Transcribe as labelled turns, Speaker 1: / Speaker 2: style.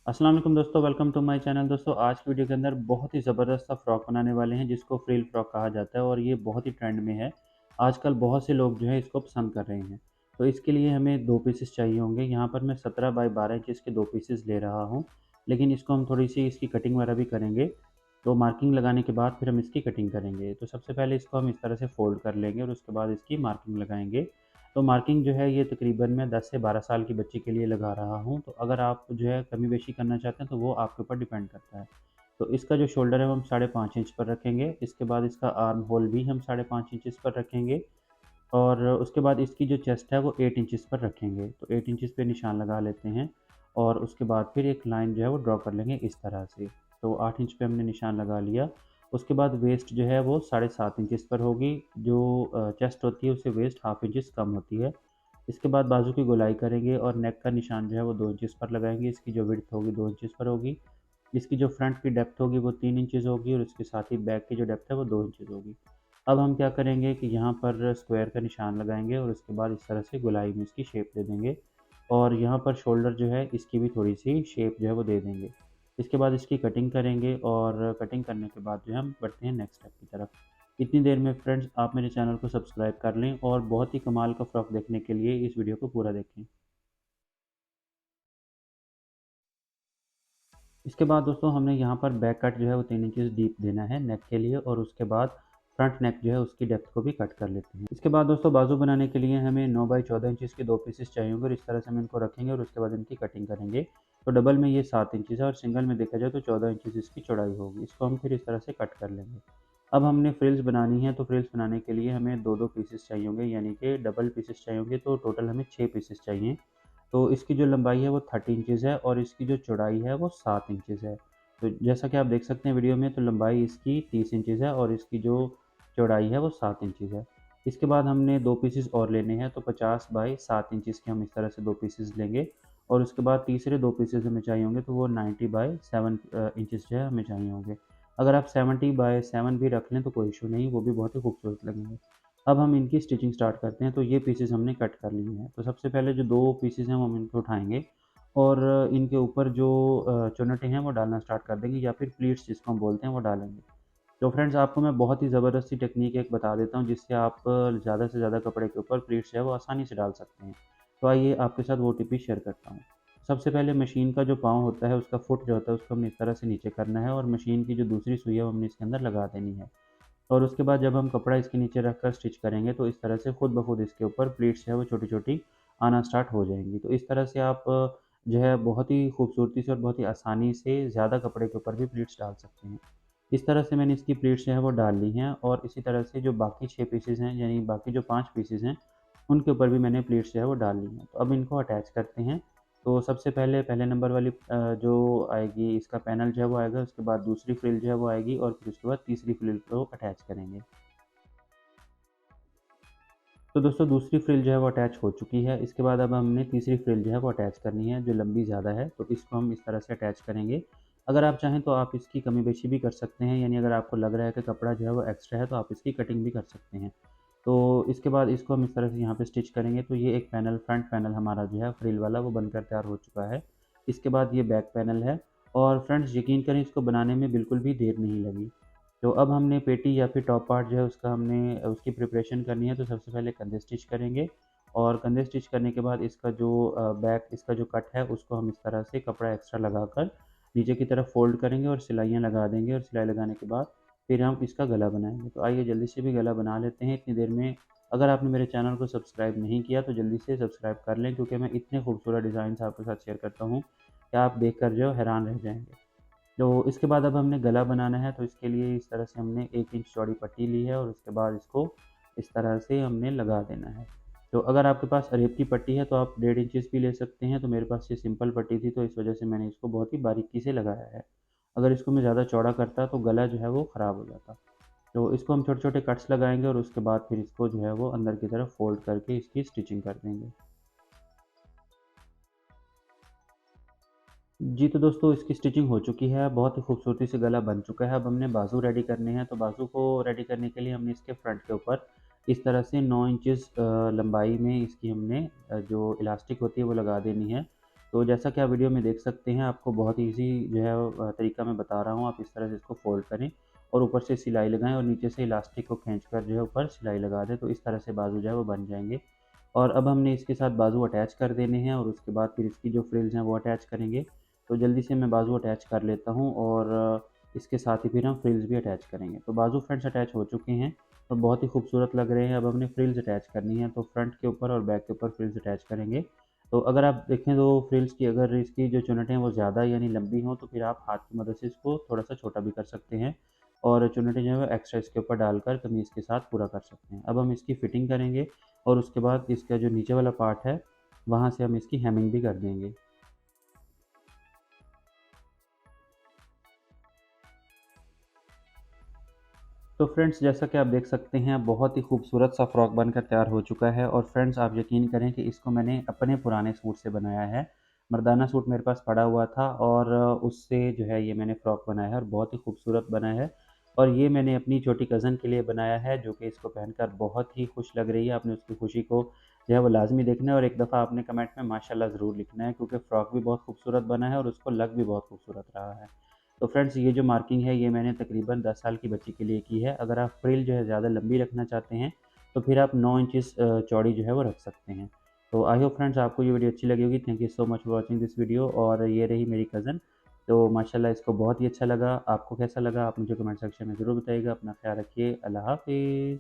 Speaker 1: अस्सलाम वालेकुम दोस्तों, वेलकम टू माय चैनल। दोस्तों आज की वीडियो के अंदर बहुत ही ज़बरदस्त सा फ्रॉक बनाने वाले हैं जिसको फ्रिल फ्रॉक कहा जाता है और ये बहुत ही ट्रेंड में है। आजकल बहुत से लोग जो है इसको पसंद कर रहे हैं। तो इसके लिए हमें 2 पीसेस चाहिए होंगे। यहाँ पर मैं 17 बाय 12 इंचेस के 2 पीसेस ले रहा हूँ। लेकिन इसको हम थोड़ी-सी इसकी कटिंग वगैरह भी करेंगे। तो मार्किंग लगाने के बाद फिर हम इसकी कटिंग करेंगे। तो सबसे पहले इसको हम इस तरह से फ़ोल्ड कर लेंगे और उसके बाद इसकी मार्किंग लगाएँगे। तो मार्किंग जो है ये तकरीबन मैं 10 से 12 साल की बच्ची के लिए लगा रहा हूँ। तो अगर आप जो है कमी-बेशी करना चाहते हैं तो वो आपके ऊपर डिपेंड करता है। तो इसका जो शोल्डर है वो हम 5.5 इंच पर रखेंगे। इसके बाद इसका आर्म होल भी हम 5.5 इंचेस पर रखेंगे और उसके बाद इसकी जो चेस्ट है वो 8 इंचेस पर रखेंगे। तो 8 इंचेस पे निशान लगा लेते हैं और उसके बाद फिर एक लाइन जो है वो ड्रॉ कर लेंगे इस तरह से। तो 8 इंच पे हमने निशान लगा लिया। उसके बाद वेस्ट जो है वो 7.5 इंचेस पर होगी। जो चेस्ट होती है उससे वेस्ट हाफ इंचेस कम होती है। इसके बाद बाजू की गोलाई करेंगे और नेक का निशान जो है वो 2 इंचेस पर लगाएँगे। इसकी जो विड्थ होगी 2 इंचेस पर होगी। इसकी जो फ्रंट की डेप्थ होगी वो 3 इंचेस होगी और उसके साथ ही बैक की जो डेप्थ है वो 2 इंचेस होगी। अब हम क्या करेंगे कि यहाँ पर स्क्वायर का निशान लगाएँगे और उसके बाद इस तरह से गोलाई में इसकी शेप दे देंगे और यहाँ पर शोल्डर जो है इसकी भी थोड़ी-सी शेप जो है वो दे देंगे। इसके बाद इसकी कटिंग करेंगे और कटिंग करने के बाद जो है हम बढ़ते हैं नेक्स्ट स्टेप की तरफ। इतनी देर में फ्रेंड्स आप मेरे चैनल को सब्सक्राइब कर लें और बहुत ही कमाल का फ्रॉक देखने के लिए इस वीडियो को पूरा देखें। इसके बाद दोस्तों हमने यहाँ पर बैक कट जो है वो 3 इंचेस डीप देना है नेक के लिए और उसके बाद फ्रंट नेक जो है उसकी डेप्थ को भी कट कर लेते हैं। इसके बाद दोस्तों बाजू बनाने के लिए हमें 9 बाई 14 इंचेस के 2 पीसेस चाहिए होंगे और इस तरह से हम इनको रखेंगे और उसके बाद इनकी कटिंग करेंगे। तो डबल में ये 7 इंचेस है और सिंगल में देखा जाए तो 14 इंचेस इसकी चौड़ाई होगी। इसको हम फिर इस तरह से कट कर लेंगे। अब हमने फ्रिल्स बनानी है तो फ्रिल्स बनाने के लिए हमें 2-2 पीसेस चाहिए होंगे यानी कि डबल पीसेस चाहिए होंगे, तो टोटल हमें 6 पीसेस चाहिए। तो इसकी जो लंबाई है वो 30 इंचेस है और इसकी जो चौड़ाई है वो 7 इंचेस है। तो जैसा कि आप देख सकते हैं वीडियो में, तो लंबाई इसकी 30 इंचेस है और इसकी जो चौड़ाई है वो 7 इंचेस है। इसके बाद हमने 2 पीसेस और लेने हैं, तो 50 बाई 7 इंचेस के हम इस तरह से 2 पीसेस लेंगे और उसके बाद तीसरे 2 पीसेस हमें चाहिए होंगे, तो वो 90 बाई 7 इंचेस जो है हमें चाहिए होंगे। अगर आप 70 बाई 7 भी रख लें तो कोई इश्यू नहीं, वो भी बहुत ही खूबसूरत लगेंगे। अब हम इनकी स्टिचिंग स्टार्ट करते हैं। तो ये पीसेस हमने कट कर लिए हैं। तो सबसे पहले जो 2 पीसेस हैं वो हम इनको उठाएँगे और इनके ऊपर जो चुन्नटें हैं वो डालना स्टार्ट कर देंगे या फिर प्लीट्स जिसको हम बोलते हैं वो डालेंगे। तो फ्रेंड्स आपको मैं बहुत ही ज़बरदस्त सी टेक्नीक एक बता देता हूँ जिससे आप ज़्यादा से ज़्यादा कपड़े के ऊपर प्लीट्स जो है वो आसानी से डाल सकते हैं। तो आइए आपके साथ वो टिप भी शेयर करता हूँ। सबसे पहले मशीन का जो पाँव होता है उसका फुट जो होता है उसको हमने इस तरह से नीचे करना है और मशीन की जो दूसरी सुई है वो हमने इसके अंदर लगा देनी है। और उसके बाद जब हम कपड़ा इसके नीचे रख कर स्टिच करेंगे तो इस तरह से खुद ब खुद इसके ऊपर प्लीट्स जो है वो छोटी-छोटी आना स्टार्ट हो जाएँगी। तो इस तरह से आप जो है बहुत ही खूबसूरती से और बहुत ही आसानी से ज़्यादा कपड़े के ऊपर भी प्लीट्स डाल सकते हैं। इस तरह से मैंने इसकी प्लेट्स जो है वो डाल ली हैं और इसी तरह से जो बाकी 6 पीसेज़ हैं यानी बाकी जो 5 पीसेज़ हैं, उनके ऊपर भी मैंने प्लेट्स जो है वो डाल ली हैं। तो अब इनको अटैच करते हैं। तो सबसे पहले पहले नंबर वाली जो आएगी इसका पैनल जो है वो आएगा, उसके बाद दूसरी फ्रिल जो है वो आएगी और फिर उसके बाद तीसरी फ्रिल को अटैच करेंगे। तो दोस्तों दूसरी फ्रिल जो है वो अटैच हो चुकी है। इसके बाद अब हमने तीसरी फ्रिल जो है वो अटैच करनी है जो लंबी ज़्यादा है, तो इसको हम इस तरह से अटैच करेंगे। अगर आप चाहें तो आप इसकी कमी-बेशी भी कर सकते हैं, यानी अगर आपको लग रहा है कि कपड़ा जो है वो एक्स्ट्रा है तो आप इसकी कटिंग भी कर सकते हैं। तो इसके बाद इसको हम इस तरह से यहाँ पे स्टिच करेंगे। तो ये एक पैनल फ्रंट पैनल हमारा जो है फ्रिल वाला वो बनकर तैयार हो चुका है। इसके बाद ये बैक पैनल है और फ्रेंड्स यकीन करें इसको बनाने में बिल्कुल भी देर नहीं लगी। तो अब हमने पेटी या फिर टॉप पार्ट जो है उसका हमने उसकी प्रिपरेशन करनी है। तो सबसे पहले कंधे स्टिच करेंगे और कंधे स्टिच करने के बाद इसका जो बैक इसका जो कट है उसको हम इस तरह से कपड़ा एक्स्ट्रा लगाकर नीचे की तरफ फ़ोल्ड करेंगे और सिलाइयाँ लगा देंगे और सिलाई लगाने के बाद फिर हम इसका गला बनाएँगे। तो आइए जल्दी से भी गला बना लेते हैं इतनी देर में। अगर आपने मेरे चैनल को सब्सक्राइब नहीं किया तो जल्दी से सब्सक्राइब कर लें, क्योंकि मैं इतने खूबसूरत डिज़ाइंस आपके साथ शेयर करता हूँ कि आप देखकर जो है हैरान रह जाएँगे। तो इसके बाद अब हमने गला बनाना है, तो इसके लिए इस तरह से हमने 1 इंच चौड़ी पट्टी ली है और उसके बाद इसको इस तरह से हमने लगा देना है। तो अगर आपके पास अरेब की पट्टी है तो आप 1.5 इंचेस भी ले सकते हैं, तो मेरे पास ये सिंपल पट्टी थी तो इस वजह से मैंने इसको बहुत ही बारीकी से लगाया है। अगर इसको मैं ज़्यादा चौड़ा करता तो गला जो है वो ख़राब हो जाता। तो इसको हम छोटे-छोटे कट्स लगाएँगे और उसके बाद फिर इसको जो है वो अंदर की तरफ फ़ोल्ड करके इसकी स्टिचिंग कर देंगे। जी, तो दोस्तों इसकी स्टिचिंग हो चुकी है, बहुत ही खूबसूरती से गला बन चुका है। अब हमने बाजू रेडी करने हैं, तो बाजू को रेडी करने के लिए हमने इसके फ्रंट के ऊपर इस तरह से 9 इंचेस लंबाई में इसकी हमने जो इलास्टिक होती है वो लगा देनी है। तो जैसा कि आप वीडियो में देख सकते हैं, आपको बहुत ईज़ी जो है तरीका मैं बता रहा हूँ। आप इस तरह से इसको फ़ोल्ड करें और ऊपर से सिलाई लगाएँ और नीचे से इलास्टिक को खींचकर जो है ऊपर सिलाई लगा दें, तो इस तरह से बाजू जो है वो बन जाएँगे। और अब हमने इसके साथ बाजू अटैच कर देने हैं और उसके बाद फिर इसकी जो फ्रिल्स हैं वो अटैच करेंगे। तो जल्दी से मैं बाजू अटैच कर लेता हूँ और इसके साथ ही फिर हम फ्रिल्स भी अटैच करेंगे। तो बाजू फ्रंट्स अटैच हो चुके हैं और बहुत ही खूबसूरत लग रहे हैं। अब हमने फ्रिल्स अटैच करनी है, तो फ्रंट के ऊपर और बैक के ऊपर फ्रिल्स अटैच करेंगे। तो अगर आप देखें तो फ्रिल्स की अगर इसकी जो चुन्नटें हैं वो ज़्यादा यानी लंबी हों, तो फिर आप हाथ की मदद से इसको थोड़ा-सा छोटा भी कर सकते हैं और चुन्नटें जो है वो एक्स्ट्रा इसके ऊपर डालकर कमीज़ के साथ पूरा कर सकते हैं। अब हम इसकी फिटिंग करेंगे और उसके बाद इसका जो नीचे वाला पार्ट है, वहाँ से हम इसकी हेमिंग भी कर देंगे। तो फ्रेंड्स, जैसा कि आप देख सकते हैं, बहुत ही खूबसूरत सा फ्रॉक बनकर तैयार हो चुका है और फ्रेंड्स आप यकीन करें कि इसको मैंने अपने पुराने सूट से बनाया है। मर्दाना सूट मेरे पास पड़ा हुआ था और उससे जो है ये मैंने फ्रॉक बनाया है और बहुत ही खूबसूरत बना है। और ये मैंने अपनी छोटी कज़न के लिए बनाया है, जो कि इसको पहनकर बहुत ही खुश लग रही है। आपने उसकी खुशी को जो है वो लाज़मी देखना है और एक दफ़ा आपने कमेंट में माशाल्लाह ज़रूर लिखना है, क्योंकि फ्रॉक भी बहुत खूबसूरत बना है और उसको लग भी बहुत खूबसूरत रहा है। तो फ्रेंड्स, ये जो मार्किंग है ये मैंने तकरीबन 10 साल की बच्ची के लिए की है। अगर आप फ्रिल जो है ज़्यादा लंबी रखना चाहते हैं, तो फिर आप 9 इंचेस चौड़ी जो है वो रख सकते हैं। तो आई होप फ्रेंड्स आपको ये वीडियो अच्छी लगी होगी। Thank you so much for watching this video. और ये रही मेरी कज़न। तो माशाल्लाह इसको बहुत ही अच्छा लगा। आपको कैसा लगा आप मुझे कमेंट सेक्शन में ज़रूर बताइएगा। अपना ख़्याल रखिए। अल्लाह हाफ़िज़।